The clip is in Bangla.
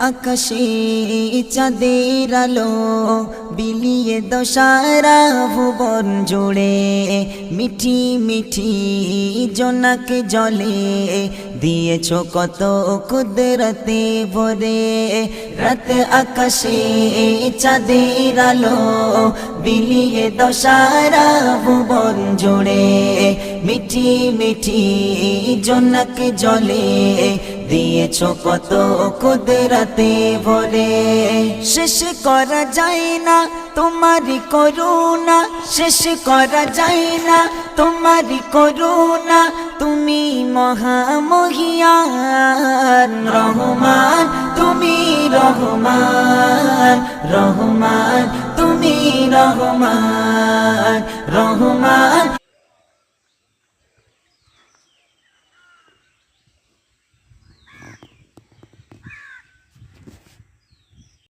আকাশে চাঁদের আলো বিলিয়ে দশারা ভুবন জুড়ে মিঠি মিঠি জোনাক জলে দিয়েছ কত কুদরতে ভরে রাত আকাশে চাঁদের আলো বিলিয়ে দশারা ভুবন জুড়ে মিঠি মিঠি জোনাক জলে দিয়েছ কত কুদরতে ভরে শেষ করা যায় না তোমারি করুণা শেষ করা যায় না তোমারি করুণা তুমি মহামহিয়ান রহমান তুমি রহমান রহমান তুমি রহমান রহমান